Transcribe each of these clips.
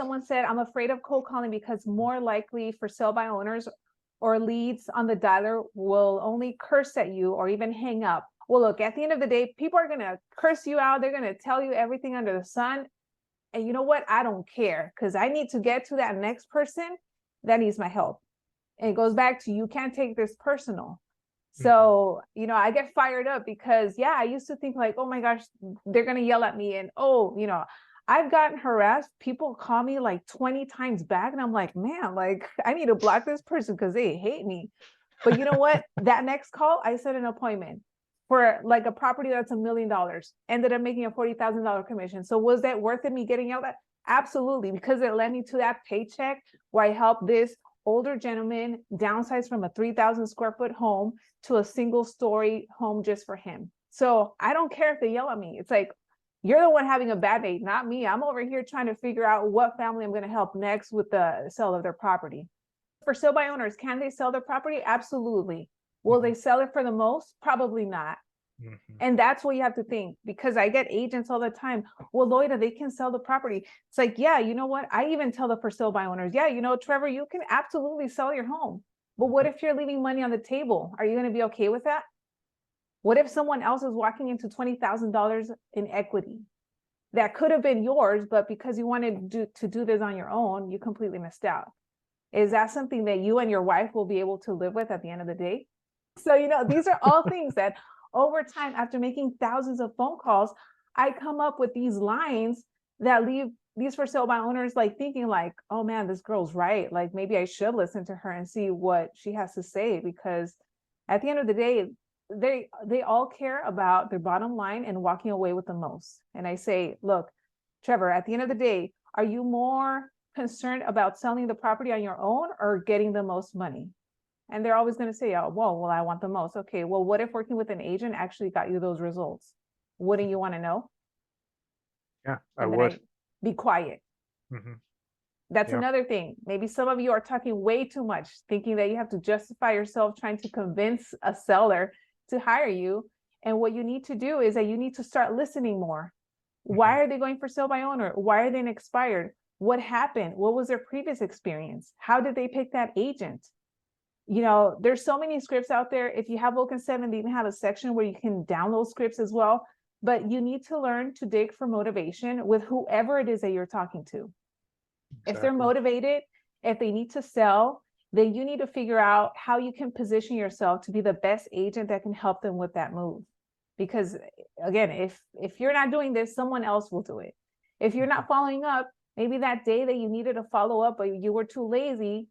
someone said, I'm afraid of cold calling because more likely for sale by owners or leads on the dialer will only curse at you or even hang up. Well, look, at the end of the day, people are going to curse you out. They're going to tell you everything under the sun. And you know what? I don't care, because I need to get to that next person that needs my help. And it goes back to, you can't take this personal. So, you know, I get fired up because, yeah, I used to think like, oh my gosh, they're going to yell at me. And, oh, you know, I've gotten harassed. People call me like 20 times back. And I'm like, man, like, I need to block this person because they hate me. But you know what? That next call, I set an appointment for like a property that's $1 million, ended up making a $40,000 commission. So was that worth it, me getting yelled at? Absolutely, because it led me to that paycheck where I helped this older gentleman downsize from a 3,000 square foot home to a single story home just for him. So I don't care if they yell at me. It's like, you're the one having a bad day, not me. I'm over here trying to figure out what family I'm going to help next with the sale of their property. For sale by owners, can they sell their property? Absolutely. Will they sell it for the most? Probably not. And that's what you have to think, because I get agents all the time. Well, Loida, they can sell the property. It's like, yeah, you know what? I even tell the for sale by owners, yeah, you know, Trevor, you can absolutely sell your home. But what if you're leaving money on the table? Are you going to be okay with that? What if someone else is walking into $20,000 in equity that could have been yours, but because you wanted to do this on your own, you completely missed out? Is that something that you and your wife will be able to live with at the end of the day? So, you know, these are all things that over time, after making thousands of phone calls, I come up with these lines that leave these for sale by owners like thinking like, oh man, this girl's right. Like maybe I should listen to her and see what she has to say, because at the end of the day, they all care about their bottom line and walking away with the most. And I say, look, Trevor, at the end of the day, are you more concerned about selling the property on your own or getting the most money? And they're always going to say, oh, well, I want the most. Okay, well, what if working with an agent actually got you those results? Wouldn't you want to know? Yeah, I would. Be quiet. That's another thing. Maybe some of you are talking way too much, thinking that you have to justify yourself trying to convince a seller to hire you. And what you need to do is that you need to start listening more. Why are they going for sale by owner? Why are they expired? What happened? What was their previous experience? How did they pick that agent? You know, there's so many scripts out there. If you have Vulcan 7, they even have a section where you can download scripts as well. But you need to learn to dig for motivation with whoever it is that you're talking to. If they're motivated, if they need to sell, then you need to figure out how you can position yourself to be the best agent that can help them with that move. Because again, if you're not doing this, someone else will do it. If you're not following up, maybe that day that you needed to follow up, but you were too lazy,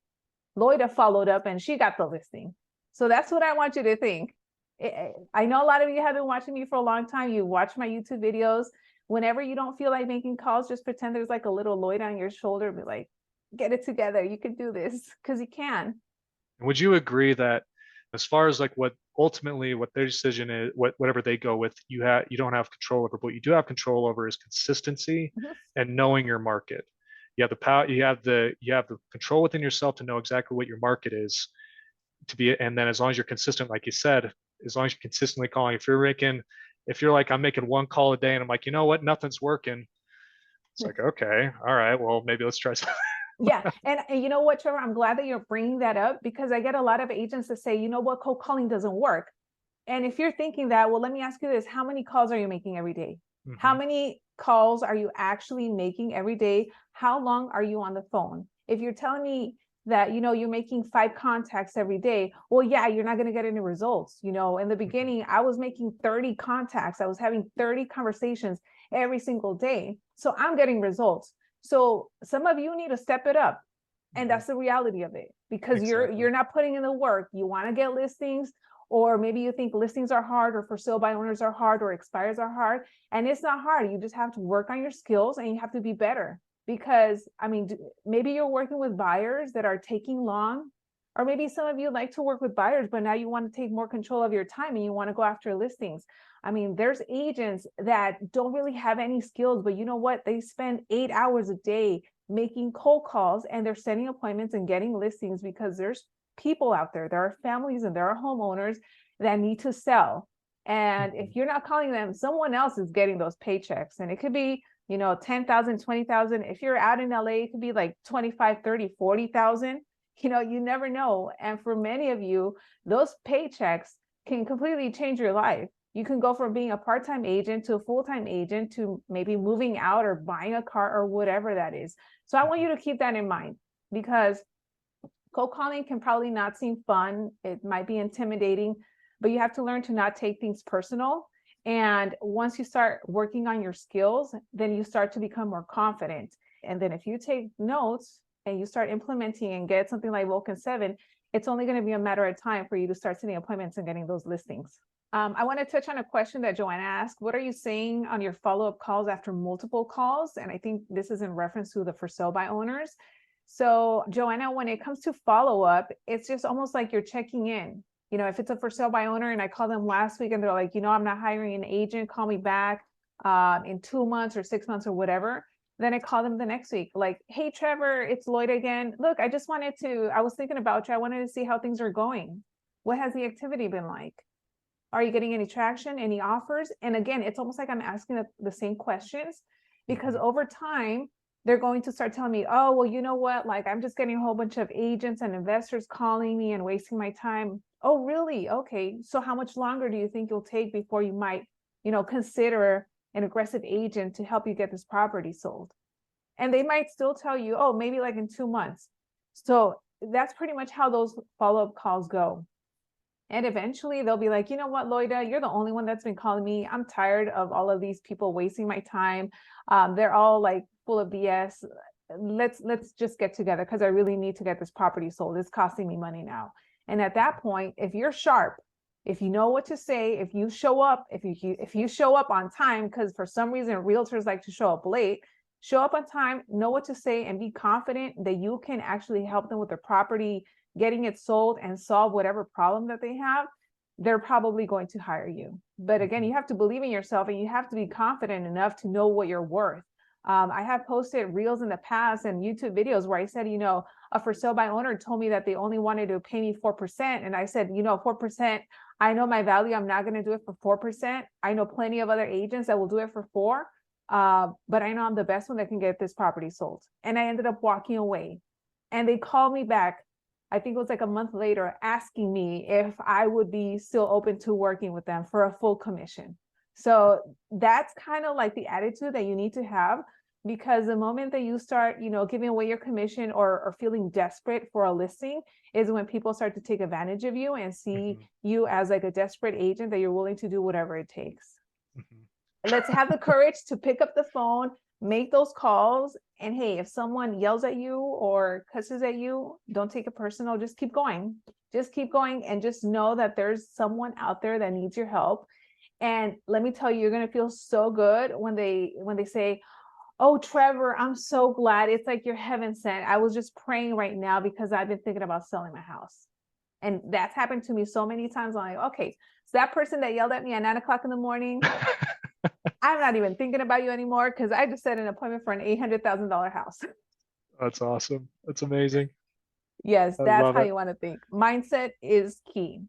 Loida followed up and she got the listing. So that's what I want you to think. I know a lot of you have been watching me for a long time. You watch my YouTube videos. Whenever you don't feel like making calls, just pretend there's like a little Loida on your shoulder. Be like, get it together. You can do this, because you can. Would you agree that as far as like what ultimately what their decision is, whatever they go with, you don't have control over, but what you do have control over is consistency and knowing your market. You have the power, you have the control within yourself to know exactly what your market is to be. And then as long as you're consistent, like you said, as long as you're consistently calling, if you're like, I'm making one call a day and I'm like, you know what, nothing's working. It's like, okay, all right, well, maybe let's try something. Yeah. And you know what, Trevor, I'm glad that you're bringing that up, because I get a lot of agents that say, you know what, cold calling doesn't work. And if you're thinking that, well, let me ask you this. How many calls are you making every day? How many calls are you actually making every day? How long are you on the phone? If you're telling me that, you know, you're making 5 contacts every day, well, yeah, you're not going to get any results. You know, in the beginning, I was making 30 contacts. I was having 30 conversations every single day. So I'm getting results. So some of you need to step it up. And that's the reality of it, because you're not putting in the work. You want to get listings, or maybe you think listings are hard, or for sale by owners are hard, or expires are hard. And it's not hard. You just have to work on your skills and you have to be better. Because I mean, maybe you're working with buyers that are taking long, or maybe some of you like to work with buyers, but now you want to take more control of your time and you want to go after listings. I mean, there's agents that don't really have any skills, but you know what? They spend 8 hours a day making cold calls, and they're setting appointments and getting listings, because there's people out there, there are families and there are homeowners that need to sell. And if you're not calling them, someone else is getting those paychecks. And it could be you know, 10,000, 20,000. If you're out in LA, it could be like 25, 30, 40,000. You know, you never know. And for many of you, those paychecks can completely change your life. You can go from being a part-time agent to a full-time agent to maybe moving out or buying a car or whatever that is. So I want you to keep that in mind, because cold calling can probably not seem fun. It might be intimidating, but you have to learn to not take things personal. And once you start working on your skills, then you start to become more confident. And then if you take notes and you start implementing and get something like Vulcan 7, it's only going to be a matter of time for you to start setting appointments and getting those listings. I want to touch on a question that Joanna asked. What are you saying on your follow-up calls after multiple calls? And I think this is in reference to the for sale by owners. So Joanna, when it comes to follow-up, it's just almost like you're checking in. You know, if it's a for sale by owner and I call them last week and they're like, you know, I'm not hiring an agent, call me back in 2 months or 6 months or whatever. Then I call them the next week, like, hey, Trevor, it's Loida again. Look, I was thinking about you. I wanted to see how things are going. What has the activity been like? Are you getting any traction, any offers? And again, it's almost like I'm asking the same questions, because over time, they're going to start telling me, oh, well, you know what? Like, I'm just getting a whole bunch of agents and investors calling me and wasting my time. Oh, really? Okay. So how much longer do you think you'll take before you might, you know, consider an aggressive agent to help you get this property sold? And they might still tell you, oh, maybe like in 2 months. So that's pretty much how those follow-up calls go. And eventually they'll be like, you know what, Loida, you're the only one that's been calling me. I'm tired of all of these people wasting my time. They're all like full of BS. Let's just get together, because I really need to get this property sold. It's costing me money now. And at that point, if you're sharp, if you know what to say, if you show up, if you show up on time, because for some reason realtors like to show up late, show up on time, know what to say, and be confident that you can actually help them with their property, getting it sold and solve whatever problem that they have, they're probably going to hire you. But again, you have to believe in yourself and you have to be confident enough to know what you're worth. I have posted reels in the past and YouTube videos where I said, you know, a for sale by owner told me that they only wanted to pay me 4%. And I said, you know, 4%, I know my value. I'm not going to do it for 4%. I know plenty of other agents that will do it for 4%. But I know I'm the best one that can get this property sold. And I ended up walking away. And they called me back, I think it was like a month later, asking me if I would be still open to working with them for a full commission. So that's kind of like the attitude that you need to have, because the moment that you start, you know, giving away your commission or feeling desperate for a listing is when people start to take advantage of you and see you as like a desperate agent that you're willing to do whatever it takes. Let's have the courage to pick up the phone, make those calls. And hey, if someone yells at you or cusses at you, don't take it personal. Just keep going. Just keep going, and just know that there's someone out there that needs your help. And let me tell you, you're going to feel so good when they say, oh, Trevor, I'm so glad. It's like you're heaven sent. I was just praying right now because I've been thinking about selling my house. And that's happened to me so many times. I'm like, okay, so that person that yelled at me at 9 o'clock in the morning, I'm not even thinking about you anymore, because I just set an appointment for an $800,000 house. That's awesome. That's amazing. Yes, I that's love how it. you want to think. Mindset is key.